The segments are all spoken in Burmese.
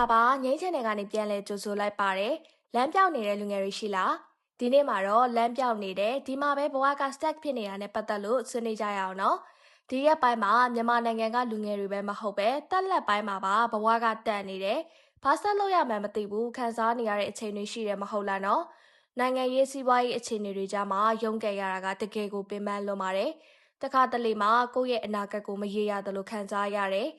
လာပါငိမ့်ချင်တဲ့ကနေပြန်လဲကြိုဆိုလိုက်ပါတယ်လမ်းပြောင်းနေတဲ့လူငယ်တွေရှိလားဒီနေ့မှာတော့လမ်းပြောင်းနေတဲ့ဒီမှာပဲဘဝက stack ဖြစ်နေတာနဲ့ပတ်သက်လို့ဆွေးနွေးကြရအောင်နော်ဒီရက်ပိုင်းမှာမြန်မာနိုင်ငံကလူငယ်တွေပဲမဟုတ်ပဲတက်လက်ပိုင်းမှာပါဘဝကတက်နေတယ်ဘာဆက်လို့ရမှန်းမသိဘူးခံစားနေရတဲ့အချိန်တွေရှိတယ်မဟုတ်လားနော်နိုင်ငံရေးစီးပွားရေးအခြေအနေတွေကြားမှာရုန်းကန်ရတာကတကယ်ကိုပင်ပန်းလွန်ပါတယ်တခါတလေမှာကိုယ့်ရဲ့အနာဂတ်ကိုမရေရသလိုခံစားရတယ်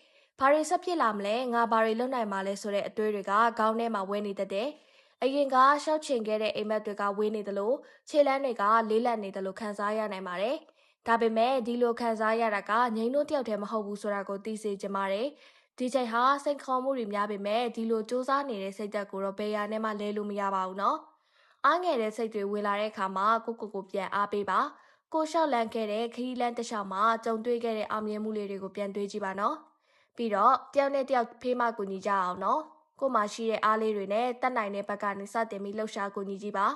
ဘာတွေဆက်ဖြစ်လာမလဲငါဘာတွေလုပ်နိုင်မှာလဲဆိုတဲ့အတွေးတွေကခေါင်းထဲမှာဝဲနေတတ်တယ်။အရင်ကရှောက်ချင်ခဲ့တဲ့အိမ်မက်တွေကဝေးနေသလိုခြေလမ်းတွေကလေးလံနေသလိုခံစားရနိုင်ပါတယ်။ဒါပေမဲ့ဒီလိုခံစားရတာကငြိမ်းတို့တယောက်တည်းမဟုတ်ဘူးဆိုတာကိုသိစေချင်ပါတယ်။ဒီချိန်ဟာစိတ်ခေါ်မှုတွေများပေမဲ့ဒီလိုစူးစမ်းနေတဲ့စိတ်သက်ကိုတော့ဘယ်ရနဲ့မှလဲလို့မရပါဘူးနော်။အားငယ်တဲ့စိတ်တွေဝင်လာတဲ့အခါမှာကိုပြန်အားပေးပါ။ကိုလျှောက်လန်းခဲ့တဲ့ခရီးလန်းတစ်လျှောက်မှာကြုံတွေ့ခဲ့တဲ့အောင်မြင်မှုလေးတွေကိုပြန်တွေးကြည့်ပါနော်။ပြီးတော့တယောက်နဲ့တယောက်ဖေးမကူညီကြအောင်နော်ကိုမှရှိတဲ့အားလေးတွေနဲ့တက်နိုင်တဲ့ဘက်ကနေစတင်ပြီးလှုပ်ရှားကူညီကြည့်ပါ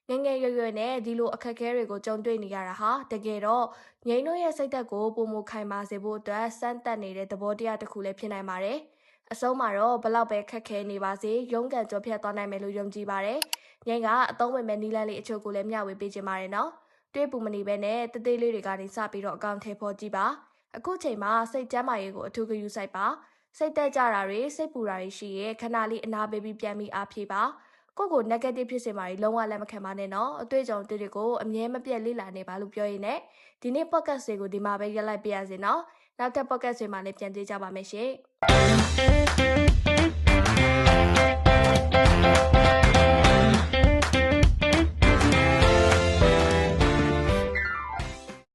ငငယ်ရွယ်နဲ့ဒီလိုအခက်အခဲတွေကိုကြုံတွေ့နေရတာဟာတကယ်တော့ငိမ့်တို့ရဲ့စိတ်သက်ကိုပုံမခိုင်ပါစေဖို့အတွက်စမ်းသပ်နေတဲ့သဘောတရားတစ်ခုလည်းဖြစ်နိုင်ပါတယ်အဆုံးမှာတော့ဘလောက်ပဲခက်ခဲနေပါစေရုန်းကန်ကြောဖြတ်သွားနိုင်မယ်လို့ယုံကြည်ပါတယ်ငိမ့်ကအသုံးဝင်မဲ့နီလန်းလေးအချို့ကိုလည်းမျှဝေပေးခြင်းပါတယ်နော်တွေးပူမနေပဲနဲ့တသေးလေးတွေကနေစပြီးတော့အကောင့်ထဲပေါ်ကြည့်ပါအခုချိန်မှာစိတ်ကျမ်းမာရေးကိုအထူးဂရုစိုက်ပါစိတ်တက်ကြတာတွေစိတ်ပူတာတွေရှိရဲခဏလေးအနာပေးပြီးပြန်ပြီးအားဖြည့်ပါကို negative ဖြစ်စေမှာလုံးဝလက်မခံပါနဲ့နော်အတွေ့အကြုံတွေကိုအမြဲမပြတ်လေ့လာနေပါလို့ပြောရင်းနဲ့ဒီနေ့ podcast တွေကိုဒီမှာပဲရပ်လိုက်ပြရစီနော်နောက်ထပ် podcast တွေမှာလည်းပြန်တွေ့ကြပါမယ်ရှင်